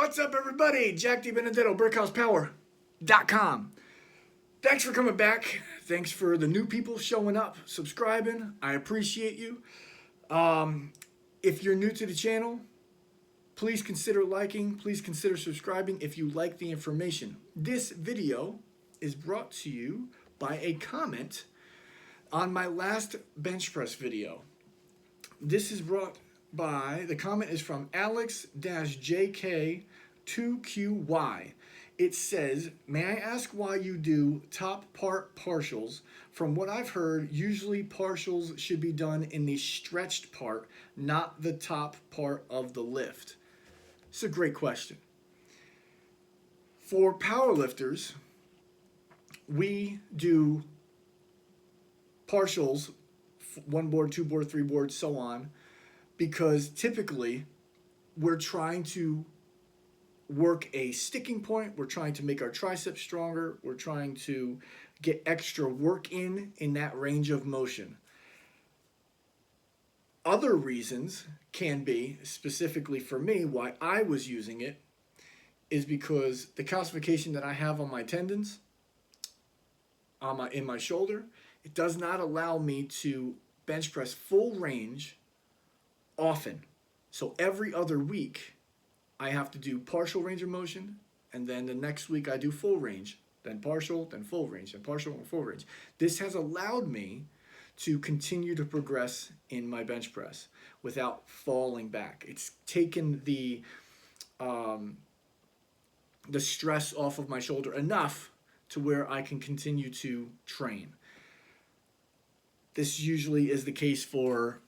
What's up, everybody? Jack DiBenedetto, BrickHousePower.com. Thanks for coming back. Thanks for the new people showing up, subscribing. I appreciate you. If you're new to the channel, please consider liking. Please consider subscribing if you like the information. This video is brought to you by a comment on my last bench press video. This is brought by, the comment is from Alex-JK2QY. It says, may I ask why you do top part partials? From what I've heard, usually partials should be done in the stretched part, not the top part of the lift. It's a great question. For powerlifters, we do partials, 1 board, 2 board, 3 board, so on, because typically we're trying to work a sticking point, we're trying to make our triceps stronger, we're trying to get extra work in that range of motion. Other reasons can be, specifically for me, why I was using it, is because the calcification that I have on my tendons, in my shoulder, it does not allow me to bench press full range often. So every other week I have to do partial range of motion, and then the next week I do full range, then partial, then full range, then partial and full range. This has allowed me to continue to progress in my bench press without falling back. It's taken the stress off of my shoulder enough to where I can continue to train. This usually is the case for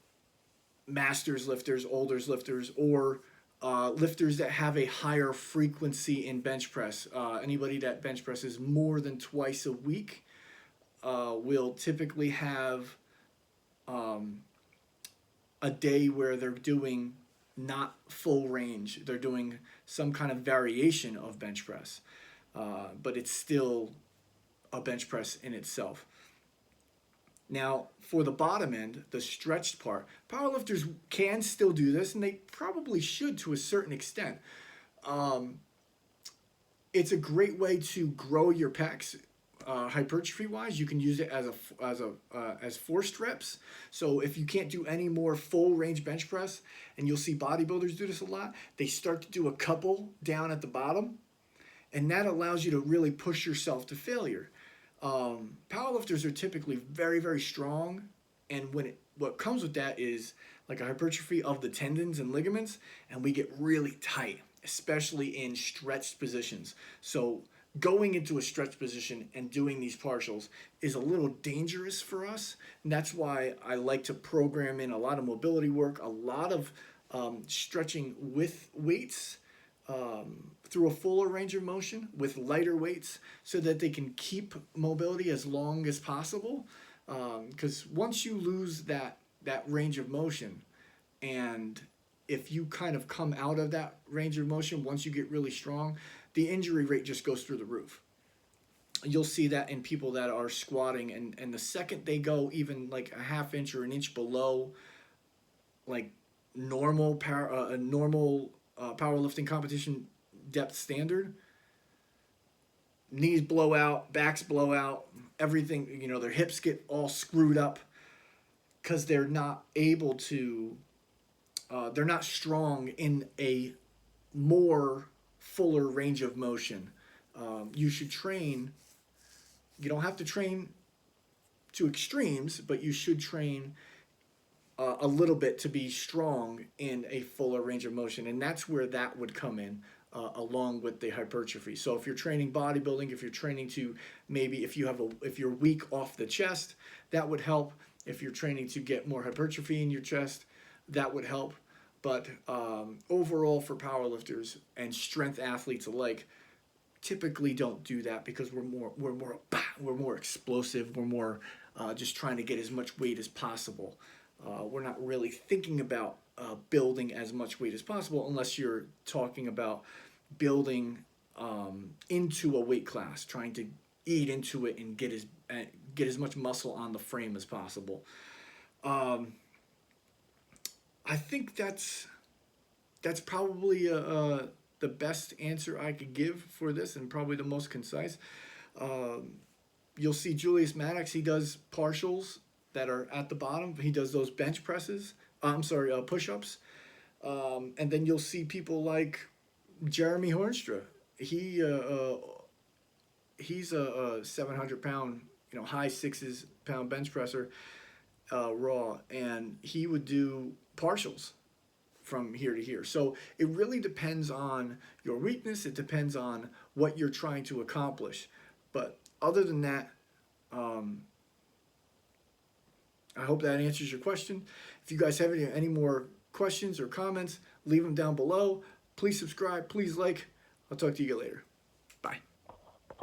masters lifters, olders lifters, or lifters that have a higher frequency in bench press. Anybody that bench presses more than twice a week will typically have a day where they're doing not full range. They're doing some kind of variation of bench press, but it's still a bench press in itself. Now, for the bottom end, the stretched part, powerlifters can still do this, and they probably should to a certain extent. It's a great way to grow your pecs, hypertrophy-wise. You can use it as forced reps. So if you can't do any more full range bench press, and you'll see bodybuilders do this a lot, they start to do a couple down at the bottom, and that allows you to really push yourself to failure. Powerlifters are typically very, very strong, and what comes with that is like a hypertrophy of the tendons and ligaments, and we get really tight, especially in stretched positions. So going into a stretched position and doing these partials is a little dangerous for us, and that's why I like to program in a lot of mobility work, a lot of stretching with weights, through a fuller range of motion with lighter weights, so that they can keep mobility as long as possible. Because once you lose that range of motion, and if you kind of come out of that range of motion, once you get really strong, the injury rate just goes through the roof. You'll see that in people that are squatting, and the second they go even like a half inch or an inch below like normal powerlifting competition depth standard, knees blow out, backs blow out, everything, their hips get all screwed up because they're not able to, they're not strong in a more fuller range of motion. You should train, you don't have to train to extremes, but you should train a little bit to be strong in a fuller range of motion, and that's where that would come in, along with the hypertrophy. So if you're training bodybuilding, if you're training to maybe if you're weak off the chest, that would help. If you're training to get more hypertrophy in your chest, that would help. But overall, for powerlifters and strength athletes alike, typically don't do that because we're more explosive. We're more just trying to get as much weight as possible. We're not really thinking about building as much weight as possible, unless you're talking about building into a weight class, trying to eat into it and get as much muscle on the frame as possible. I think that's probably the best answer I could give for this, and probably the most concise. You'll see Julius Maddox. He does partials that are at the bottom. He does those bench presses. Push-ups. And then you'll see people like Jeremy Hornstra. He's a 700-pound, high sixes pound bench presser, raw, and he would do partials from here to here. So it really depends on your weakness. It depends on what you're trying to accomplish. But other than that, I hope that answers your question. If you guys have any more questions or comments, leave them down below. Please subscribe. Please like. I'll talk to you later. Bye.